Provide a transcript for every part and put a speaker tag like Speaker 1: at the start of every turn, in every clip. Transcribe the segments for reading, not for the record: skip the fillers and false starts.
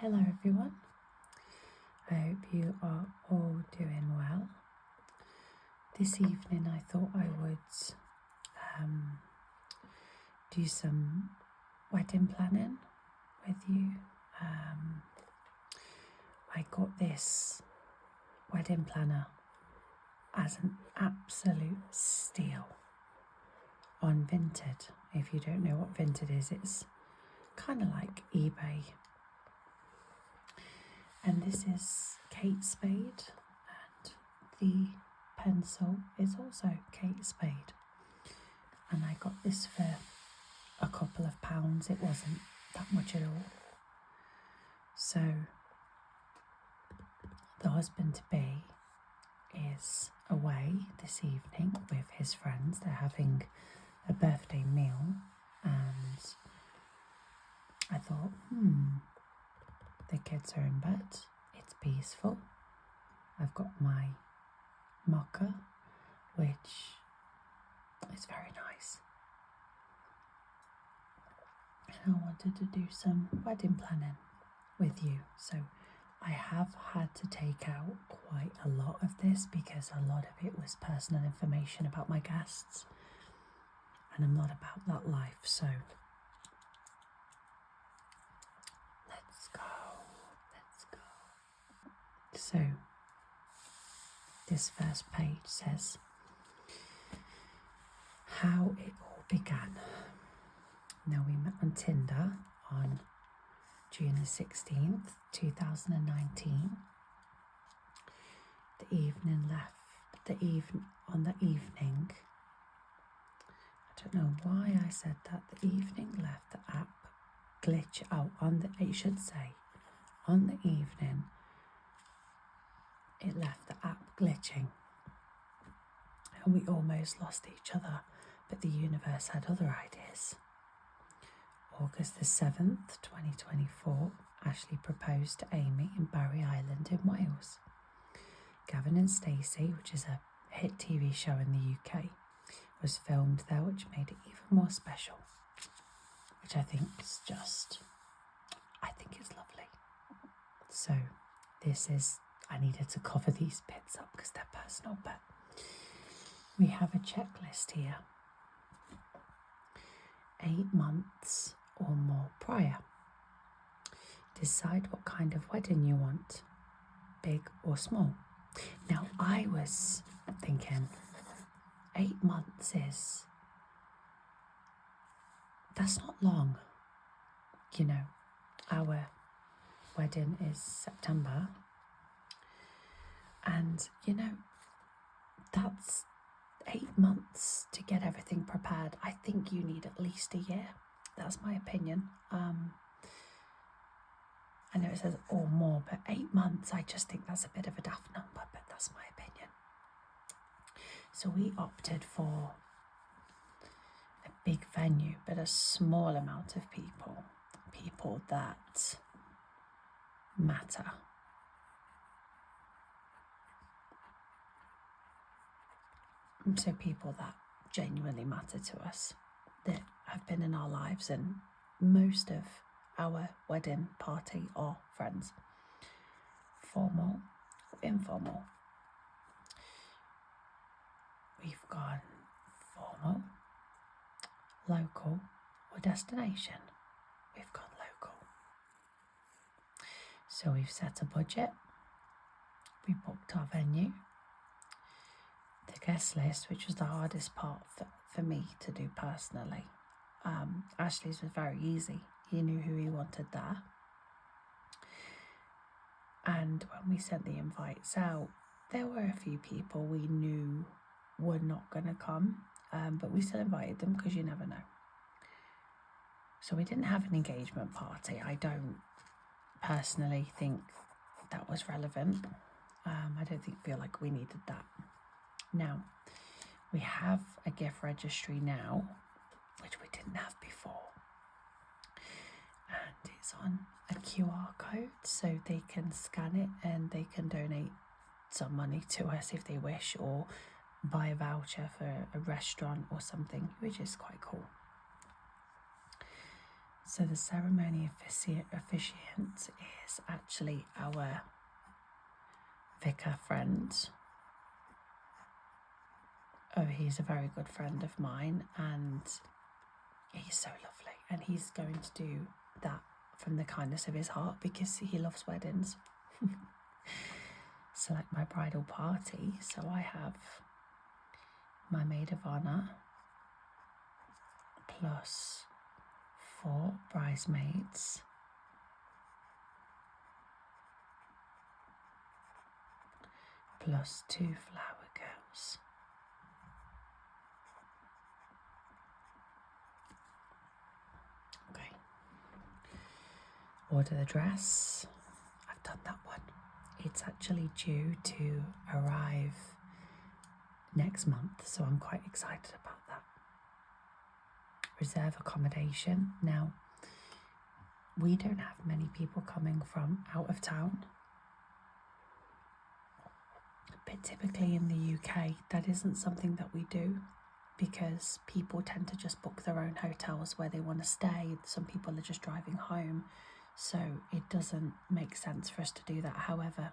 Speaker 1: Hello everyone, I hope you are all doing well. This evening I thought I would do some wedding planning with you. I got this wedding planner as an absolute steal on Vinted. If you don't know what Vinted is, it's kind of like eBay. And this is Kate Spade, and the pencil is also Kate Spade. And I got this for a couple of pounds. It wasn't that much at all. So the husband-to-be is away this evening with his friends. They're having a birthday meal, and I thought, the kids are in bed, it's peaceful. I've got my mocha, which is very nice. And I wanted to do some wedding planning with you. So I have had to take out quite a lot of this because a lot of it was personal information about my guests. And I'm not about that life, so let's go. So this first page says how it all began. Now, we met on Tinder on June the 16th, 2019. On the evening, I don't know why I said that, the evening left the app glitch out on the evening it left the app glitching, and we almost lost each other, but the universe had other ideas. August the 7th, 2024, Ashley proposed to Amy in Barry Island in Wales. Gavin and Stacey, which is a hit TV show in the UK, was filmed there, which made it even more special, which I think is lovely. So I needed to cover these bits up because they're personal, but we have a checklist here. 8 months or more prior. Decide what kind of wedding you want, big or small. Now, I was thinking 8 months that's not long. Our wedding is September, and that's 8 months to get everything prepared. I think you need at least a year. That's my opinion. I know it says or more, but 8 months, I just think that's a bit of a daft number, but that's my opinion. So we opted for a big venue, but a small amount of people that matter. So people that genuinely matter to us, that have been in our lives, and most of our wedding party are friends, formal or informal. We've gone formal, local or destination. We've gone local. So we've set a budget, we booked our venue, the guest list, which was the hardest part for me to do personally. Ashley's was very easy. He knew who he wanted there. And when we sent the invites out, there were a few people we knew were not going to come, but we still invited them because you never know. So we didn't have an engagement party. I don't personally think that was relevant. I don't feel like we needed that. Now, we have a gift registry now, which we didn't have before. And it's on a QR code, so they can scan it and they can donate some money to us if they wish, or buy a voucher for a restaurant or something, which is quite cool. So the ceremony officiant is actually our vicar friend. Oh, he's a very good friend of mine, and he's so lovely. And he's going to do that from the kindness of his heart because he loves weddings. So like my bridal party, so I have my maid of honour plus 4 bridesmaids plus 2 flower girls. Okay. Order the dress. I've done that one. It's actually due to arrive next month, so I'm quite excited about that. Reserve accommodation. Now, we don't have many people coming from out of town, but typically in the UK, that isn't something that we do because people tend to just book their own hotels where they want to stay. Some people are just driving home, so it doesn't make sense for us to do that. However,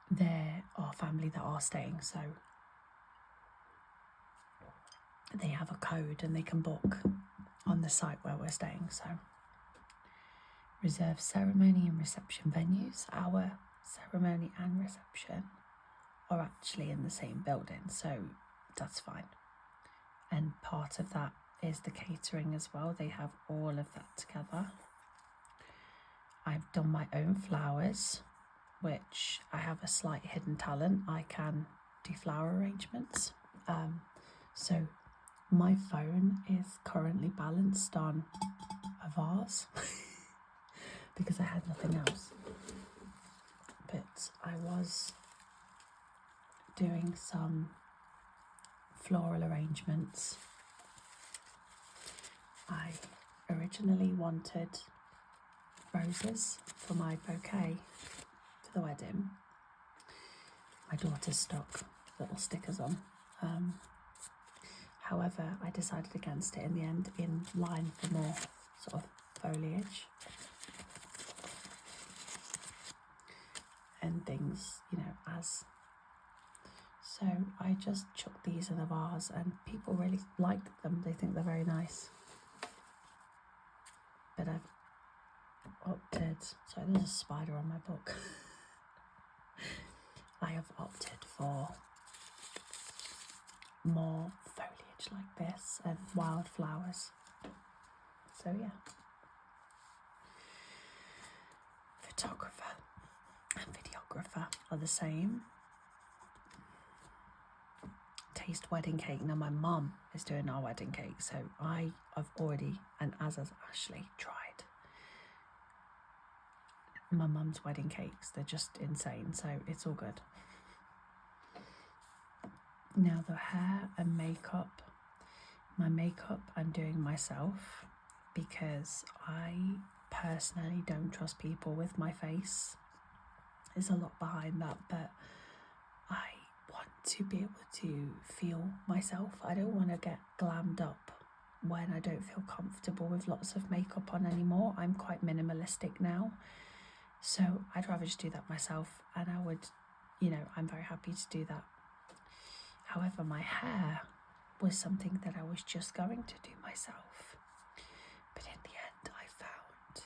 Speaker 1: there are family that are staying, so they have a code and they can book on the site where we're staying. So reserve ceremony and reception venues. Our ceremony and reception are actually in the same building, so that's fine. And part of that is the catering as well. They have all of that together. I've done my own flowers, which I have a slight hidden talent. I can do flower arrangements. So my phone is currently balanced on a vase because I had nothing else. But I was doing some floral arrangements. I originally wanted roses for my bouquet for the wedding. My daughter stuck little stickers on. However, I decided against it in the end, in line for more sort of foliage and things, you know, as. So I just chucked these in a vase and people really like them. They think they're very nice. But I've opted, sorry, there's a spider on my book. I have opted for more foliage like this and wildflowers. So yeah. Photographer and videographer are the same. Taste wedding cake. Now my mum is doing our wedding cake, so I've already, and as has Ashley, tried my mum's wedding cakes. They're just insane, so it's all good. Now the hair and makeup. My makeup I'm doing myself because I personally don't trust people with my face. There's a lot behind that, but I want to be able to feel myself. I don't want to get glammed up when I don't feel comfortable with lots of makeup on anymore. I'm quite minimalistic now, so I'd rather just do that myself, and I would, you know, I'm very happy to do that. However, my hair was something that I was just going to do myself, but in the end I found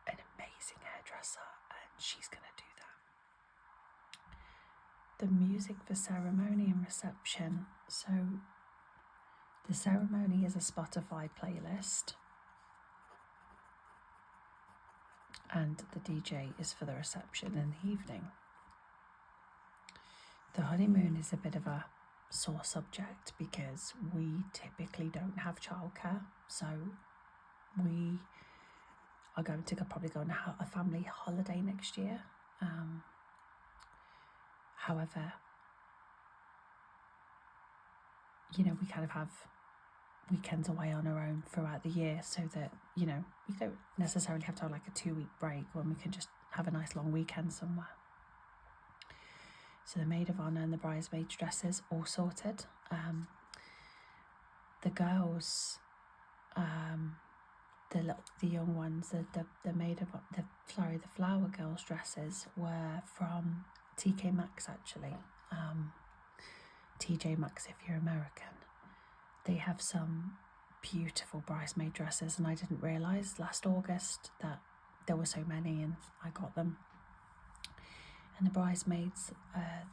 Speaker 1: an amazing hairdresser and she's going to do that. The music for ceremony and reception. So the ceremony is a Spotify playlist and the DJ is for the reception in the evening. The honeymoon is a bit of a sore subject because we typically don't have childcare, so we are going to probably go on a family holiday next year. However, you know, we kind of have weekends away on our own throughout the year, so that, you know, we don't necessarily have to have like a 2-week break when we can just have a nice long weekend somewhere. So the maid of honour and the bridesmaid dresses all sorted. the girls, the young ones, the made of the flower girls' dresses were from TK Maxx actually. TJ Maxx if you're American. They have some beautiful bridesmaid dresses, and I didn't realise last August that there were so many, and I got them. And the bridesmaids,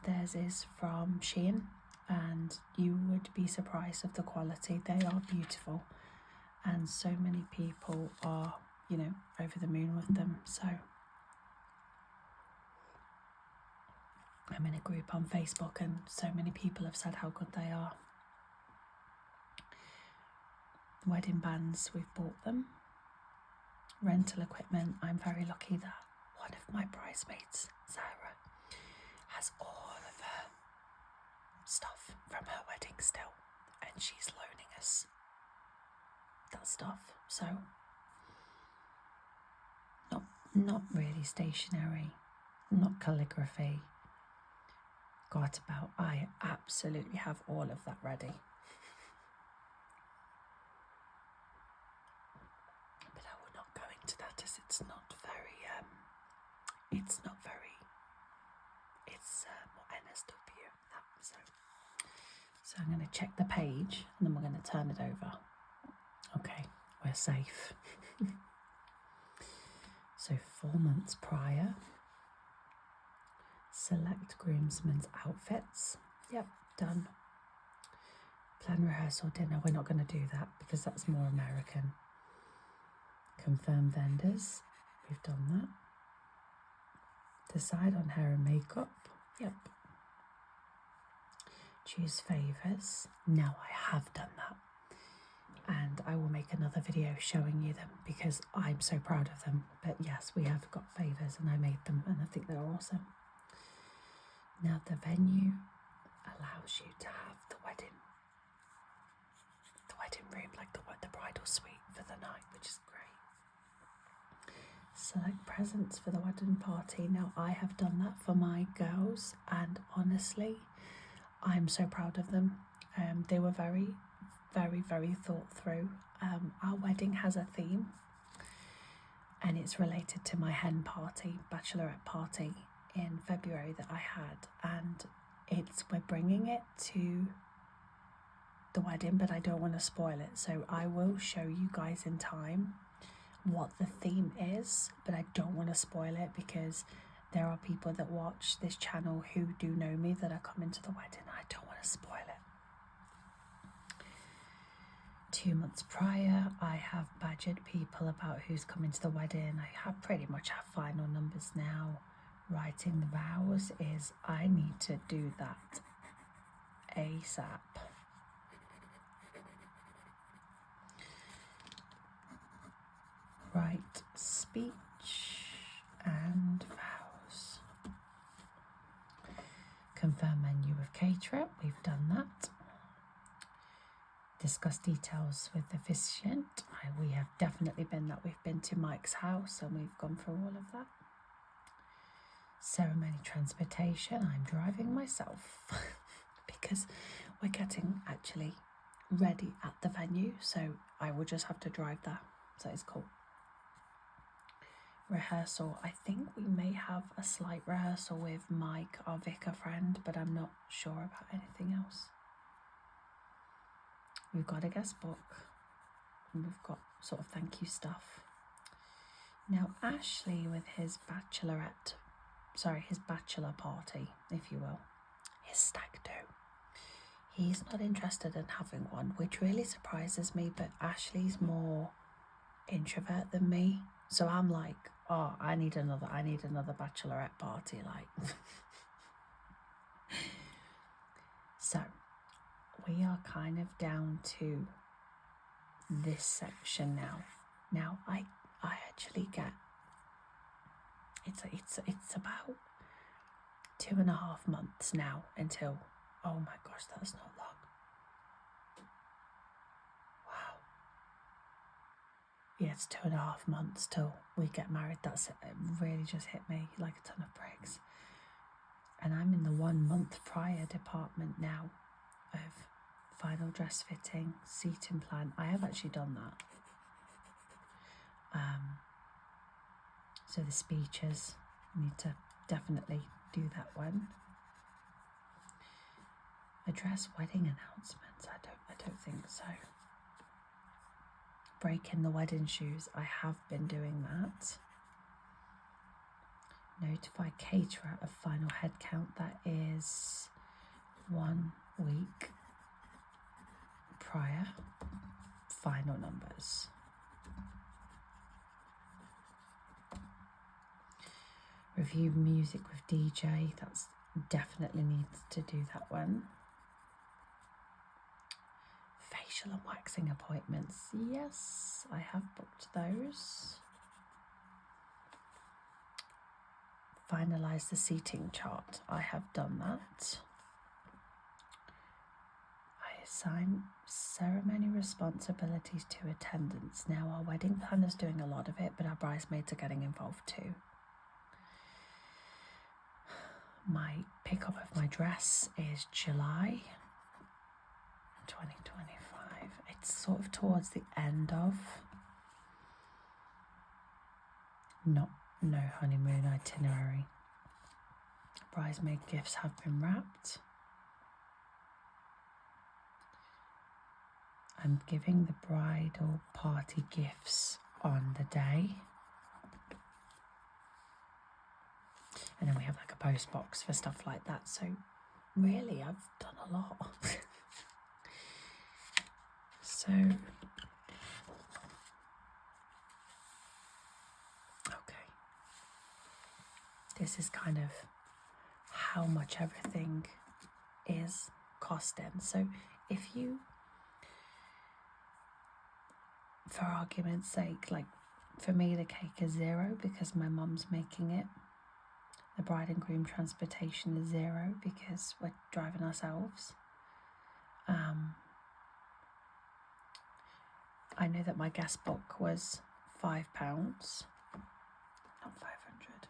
Speaker 1: theirs is from Shein, and you would be surprised of the quality. They are beautiful, and so many people are, over the moon with them. So I'm in a group on Facebook, and so many people have said how good they are. Wedding bands, we've bought them. Rental equipment, I'm very lucky that one of my bridesmaids, Sarah, has all of her stuff from her wedding still, and she's loaning us that stuff. So not really stationery, not calligraphy. I absolutely have all of that ready. But I will not go into that, as it's more NSW. So I'm going to check the page, and then we're going to turn it over. Okay, we're safe. So 4 months prior, select groomsmen's outfits. Yep, done. Plan rehearsal dinner. We're not going to do that because that's more American. Confirm vendors. We've done that. Decide on hair and makeup. Yep. Choose favours. Now I have done that, and I will make another video showing you them because I'm so proud of them. But yes, we have got favours, and I made them, and I think they're awesome. Now the venue allows you to have the wedding room, like the bridal suite for the night, which is great. Select presents for the wedding party. Now I have done that for my girls, and honestly, I'm so proud of them. They were very, very, very thought through. Our wedding has a theme, and it's related to my hen party, bachelorette party in February that I had, and we're bringing it to the wedding, but I don't want to spoil it, so I will show you guys in time what the theme is, but I don't want to spoil it because there are people that watch this channel who do know me that are coming to the wedding. I don't want to spoil it. 2 months prior, I have badgered people about who's coming to the wedding. I pretty much have final numbers now. Writing the vows is I need to do that ASAP. Write speech and vows. Confirm menu with caterer. We've done that. Discuss details with the officiant. We have definitely been that. We've been to Mike's house and we've gone through all of that. Ceremony transportation. I'm driving myself because we're getting actually ready at the venue, so I will just have to drive there. So it's cool. Rehearsal. I think we may have a slight rehearsal with Mike, our vicar friend, but I'm not sure about anything else. We've got a guest book, and we've got sort of thank you stuff. Now Ashley, with his bachelor party, if you will, his stag do, he's not interested in having one, which really surprises me, but Ashley's more introvert than me, so I'm like, oh, I need another bachelorette party, like. So we are kind of down to this section now. Now I actually get it's about 2.5 months now until, oh my gosh, that's not long. Wow. Yeah, it's 2.5 months till we get married. It really just hit me like a ton of bricks. And I'm in the 1 month prior department now of final dress fitting, seating plan. I have actually done that. So the speeches, I need to definitely do that one. Address wedding announcements. I don't think so. Break in the wedding shoes. I have been doing that. Notify caterer of final head count. That is 1 week prior. Final numbers. Review music with DJ. That's definitely needs to do that one. Facial and waxing appointments. Yes, I have booked those. Finalise the seating chart. I have done that. I assign ceremony responsibilities to attendants. Now our wedding planner's doing a lot of it, but our bridesmaids are getting involved too. My pickup of my dress is July 2025. It's sort of towards the end of. No honeymoon itinerary. Bridesmaid gifts have been wrapped. I'm giving the bridal party gifts on the day. And then we have like a post box for stuff like that. So really, I've done a lot. So, okay. This is kind of how much everything is costing. So if you, for argument's sake, like for me the cake is $0 because my mum's making it. The bride and groom transportation is $0 because we're driving ourselves. I know that my guest book was £5, not 500.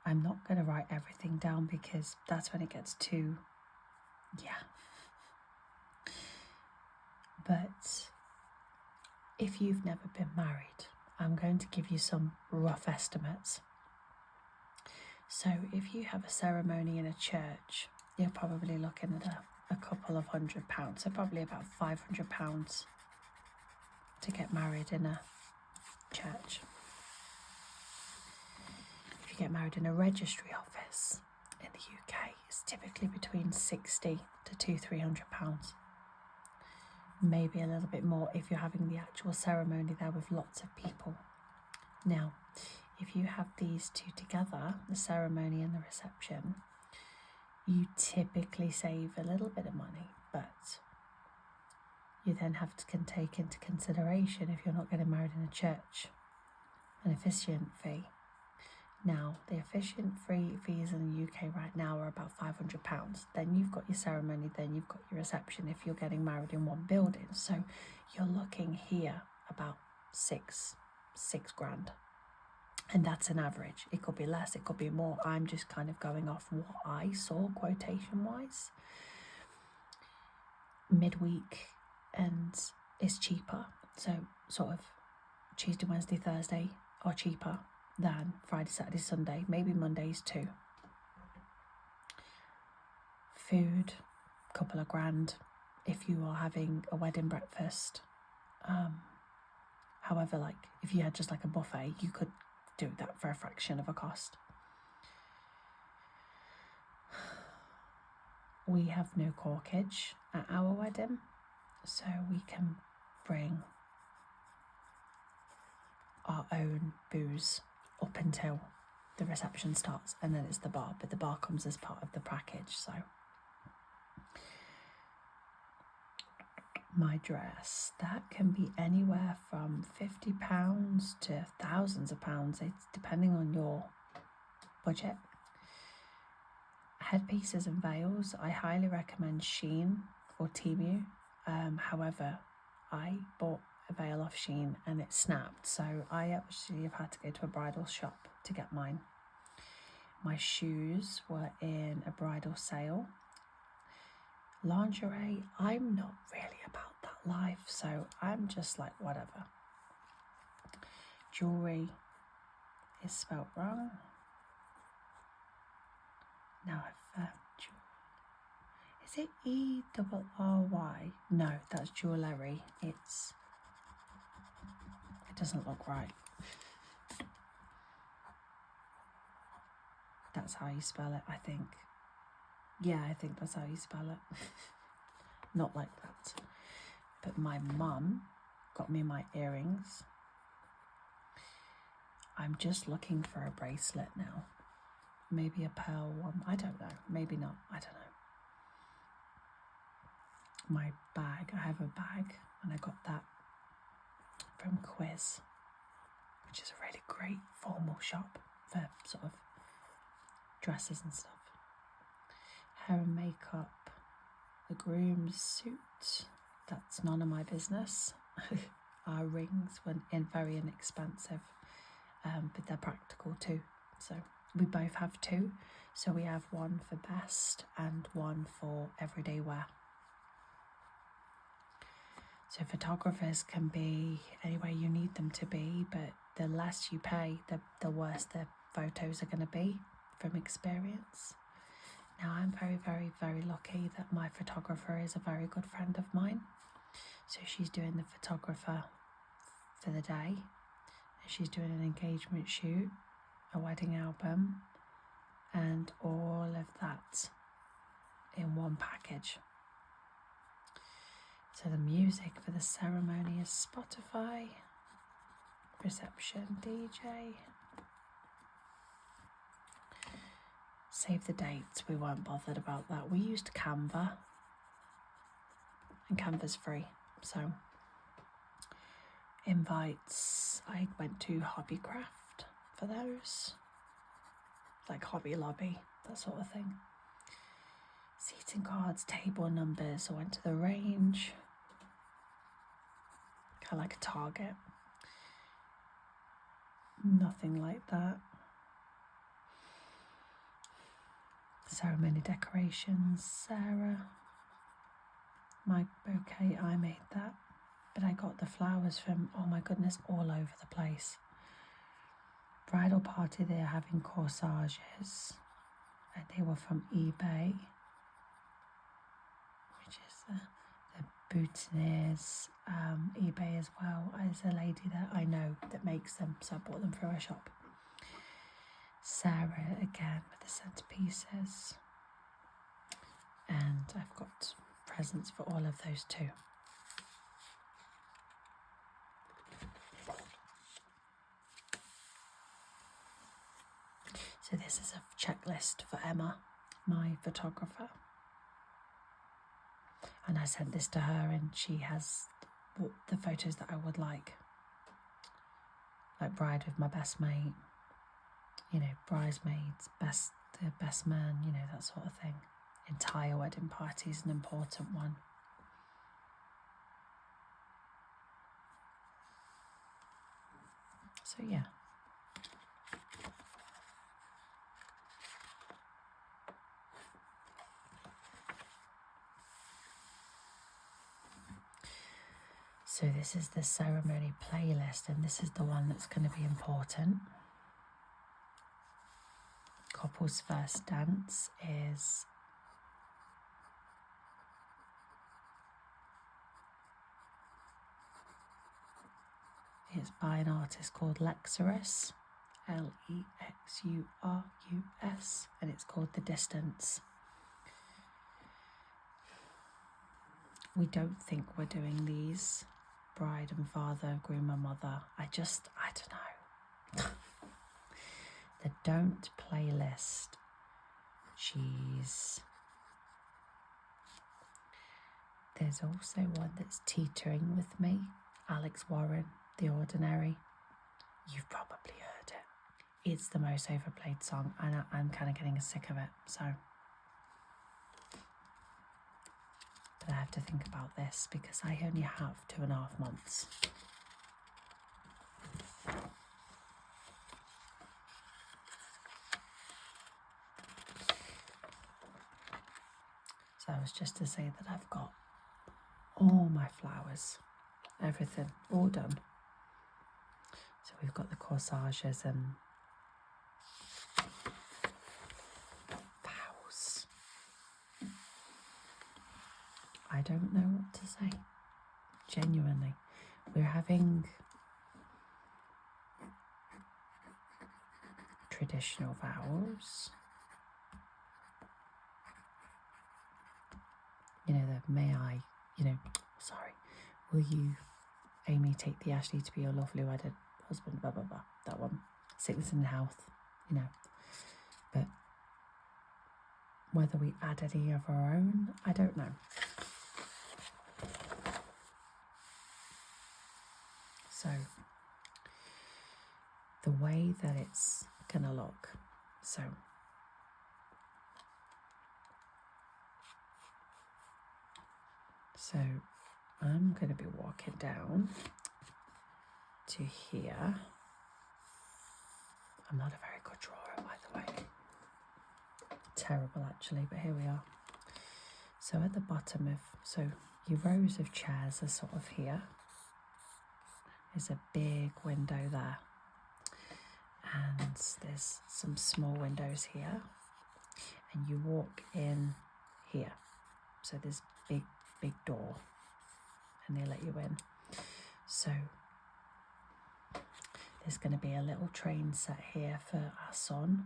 Speaker 1: I'm not going to write everything down because that's when it gets too, yeah. But if you've never been married, I'm going to give you some rough estimates. So if you have a ceremony in a church, you're probably looking at a couple of £100, so probably about £500 to get married in a church. If you get married in a registry office in the UK, it's typically between £60 to £300. Maybe a little bit more if you're having the actual ceremony there with lots of people. Now, if you have these two together, the ceremony and the reception, you typically save a little bit of money, but you then have to take into consideration, if you're not getting married in a church, an officiant fee. Now, the officiant fees in the UK right now are about £500. Then you've got your ceremony, then you've got your reception if you're getting married in one building. So you're looking here about six grand. And that's an average. It could be less, it could be more. I'm just kind of going off what I saw quotation-wise. Midweek and it's cheaper. So sort of Tuesday, Wednesday, Thursday are cheaper than Friday, Saturday, Sunday. Maybe Mondays too. Food, couple of grand if you are having a wedding breakfast. However, like if you had just like a buffet, you could do that for a fraction of a cost. We have no corkage at our wedding, so we can bring our own booze up until the reception starts, and then it's the bar, but the bar comes as part of the package. So my dress, that can be anywhere from £50 to thousands of pounds. It's depending on your budget. Headpieces and veils, I highly recommend Shein or Temu. However, I bought a veil off Shein and it snapped, so I actually have had to go to a bridal shop to get mine. My shoes were in a bridal sale. Lingerie, I'm not really about that life, so I'm just like, whatever. Jewelry is spelt wrong. Now I've found jewelry. Is it E-double-R-Y? No, that's jewellery. It doesn't look right. That's how you spell it, I think. Yeah, I think that's how you spell it. Not like that. But my mum got me my earrings. I'm just looking for a bracelet now. Maybe a pearl one. I don't know. Maybe not. I don't know. My bag. I have a bag and I got that from Quiz, which is a really great formal shop for sort of dresses and stuff. Hair and makeup. The groom's suit. That's none of my business. Our rings were very inexpensive, but they're practical too. So we both have two. So we have one for best and one for everyday wear. So photographers can be anywhere you need them to be, but the less you pay, the worse the photos are going to be from experience. Now I'm very, very, very lucky that my photographer is a very good friend of mine. So she's doing the photographer for the day. She's doing an engagement shoot, a wedding album, and all of that in one package. So the music for the ceremony is Spotify, reception, DJ. Save the dates, we weren't bothered about that. We used Canva, and Canva's free. So invites, I went to Hobbycraft for those, like Hobby Lobby, that sort of thing. Seating cards, table numbers, I went to the Range, kind of like a Target. Nothing like that. Ceremony decorations, Sarah. My bouquet, I made that. But I got the flowers from, oh my goodness, all over the place. Bridal party, they're having corsages. And they were from eBay, which is the boutonnieres, eBay as well. There's a lady that I know that makes them, so I bought them through her shop. Sarah again with the centerpieces. And I've got presents for all of those too. So this is a checklist for Emma, my photographer. And I sent this to her and she has the photos that I would like bride with my best mate, bridesmaids, the best man, that sort of thing. Entire wedding party is an important one. So yeah. So this is the ceremony playlist, and this is the one that's going to be important. Couple's first dance is it's by an artist called Lexurus, Lexurus, and it's called The Distance. We don't think we're doing these, bride and father, groom and mother. I don't know. The don't playlist. Jeez. There's also one that's teetering with me. Alex Warren, The Ordinary. You've probably heard it. It's the most overplayed song and I'm kind of getting sick of it, so. But I have to think about this because I only have 2.5 months. So that was just to say that I've got all my flowers, everything, all done. So we've got the corsages and vows. I don't know what to say. Genuinely. We're having traditional vows. You know, the may I, will you, Amy, take the Ashley to be your lawfully wedded husband, blah, blah, blah. That one. Sickness and health, But whether we add any of our own, I don't know. So, the way that it's going to look. So, I'm going to be walking down to here. I'm not a very good drawer, by the way. Terrible, actually, but here we are. So at the bottom your rows of chairs are sort of here. There's a big window there. And there's some small windows here. And you walk in here. So there's big door. And they let you in. So there's going to be a little train set here for our son,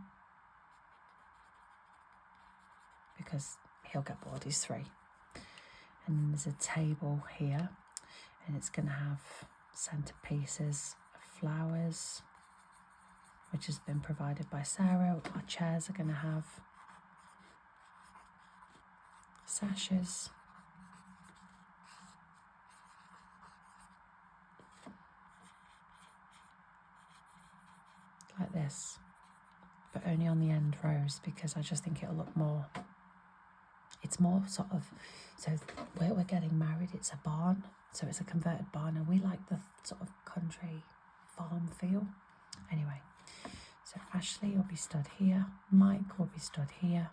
Speaker 1: because he'll get bored, he's 3. And then there's a table here, and it's going to have centerpieces of flowers, which has been provided by Sarah. Our chairs are going to have sashes. Like this, but only on the end rows, because I just think it'll look more, it's more sort of, so where we're getting married, it's a barn, so it's a converted barn, and we like the sort of country farm feel. Anyway, so Ashley will be stood here, Mike will be stood here,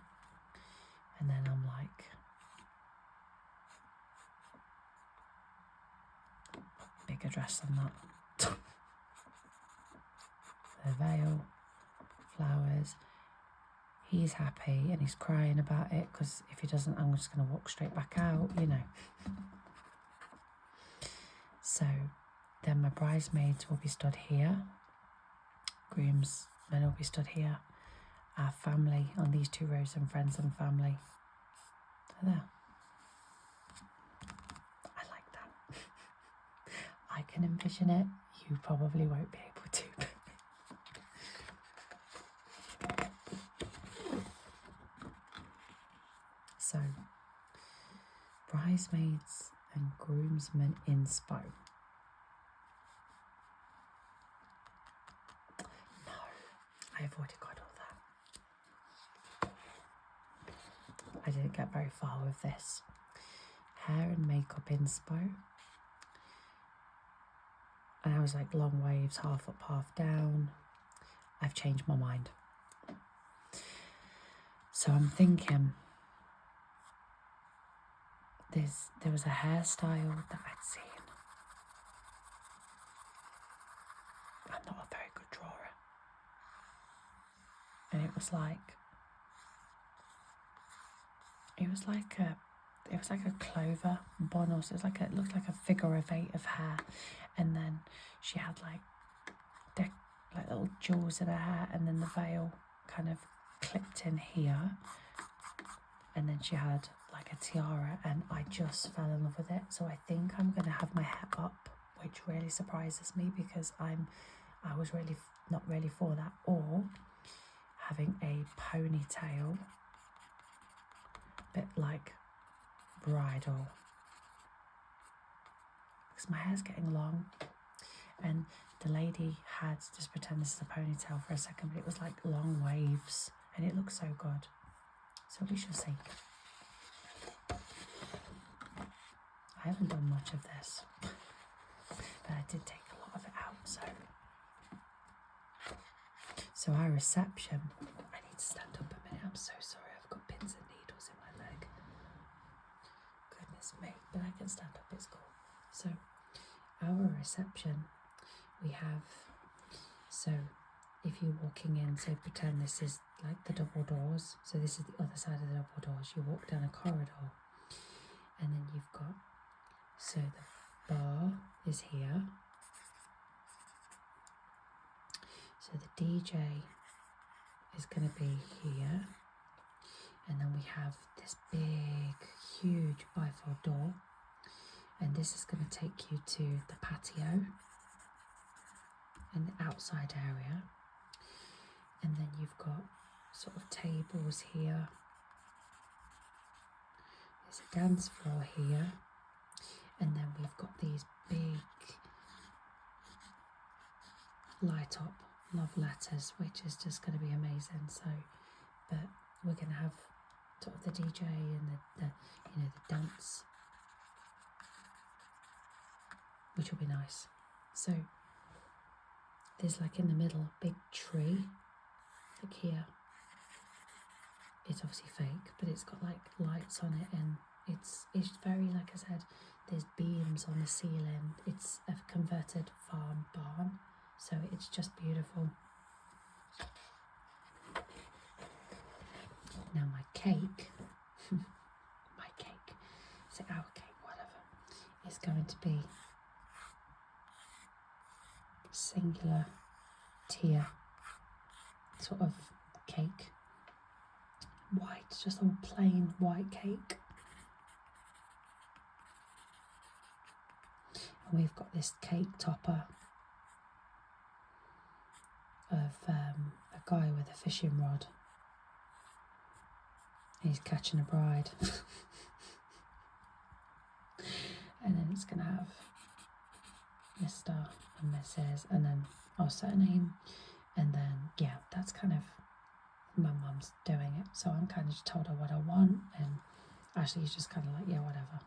Speaker 1: and then I'm like, bigger dress than that. The veil, flowers. He's happy and he's crying about it, because if he doesn't, I'm just going to walk straight back out, So then my bridesmaids will be stood here. Groomsmen will be stood here. Our family on these 2 rows, and friends and family are there. I like that. I can envision it. You probably won't be able to. So, bridesmaids and groomsmen inspo. No, I've already got all that. I didn't get very far with this. Hair and makeup inspo. And I was like, long waves, half up, half down. I've changed my mind. So I'm thinking, there was a hairstyle that I'd seen. I'm not a very good drawer. And it was like a clover bun, or so it looked like a figure of 8 of hair, and then she had like little jewels in her hair, and then the veil kind of clipped in here, and then she had like a tiara, and I just fell in love with it. So I think I'm gonna have my hair up, which really surprises me, because I was really not really for that, or having a ponytail, bit like bridal, because my hair's getting long. And the lady had, just pretend this is a ponytail for a second, but it was like long waves, and it looks so good. So we shall see. I haven't done much of this, but I did take a lot of it out. So our reception, I need to stand up a minute, I'm so sorry, I've got pins and needles in my leg. can't stand up, it's cool. So our reception, we have, so if you're walking in, so pretend this is like the double doors, so this is the other side of the double doors, you walk down a corridor, and then you've got, so the bar is here, so the DJ is going to be here, and then we have this big, huge bifold door, and this is going to take you to the patio and the outside area, and then you've got sort of tables here, there's a dance floor here, and then we've got these big light up love letters, which is just going to be amazing. So, but we're going to have sort of the DJ and the you know, the dance, which will be nice. So there's like in the middle a big tree, like here. It's obviously fake, but it's got like lights on it, and it's very, like I said, there's beams on the ceiling. It's a converted farm barn, so it's just beautiful. Now my cake, so our cake, whatever, is going to be singular tier sort of cake. White, just all plain white cake. And we've got this cake topper of a guy with a fishing rod. He's catching a bride. And then it's going to have Mr. and Mrs. and then our surname. And then, yeah, that's kind of, my mum's doing it. So I'm kind of just told her what I want. And Ashley's just kind of like, yeah, whatever.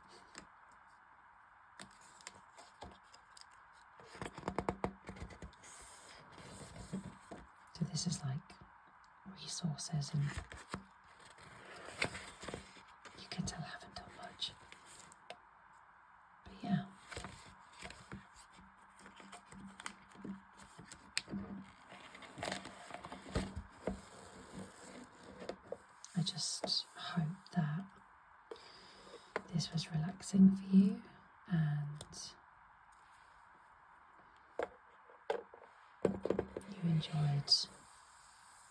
Speaker 1: So this is like resources, and you can tell I haven't done much. But yeah. I just hope that this was relaxing for you, and you enjoyed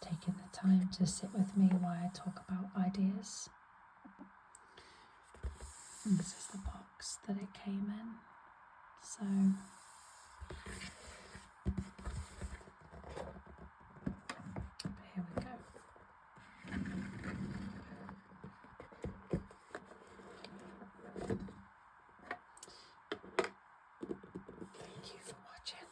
Speaker 1: taking the time to sit with me while I talk about ideas. And this is the box that it came in. So here we go. Thank you for watching.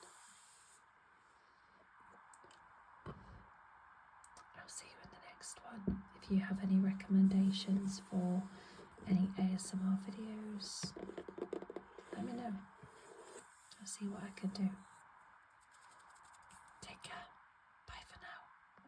Speaker 1: I'll see you in the next one. If you have any recommendations for any ASMR videos, let me know. I'll see what I can do.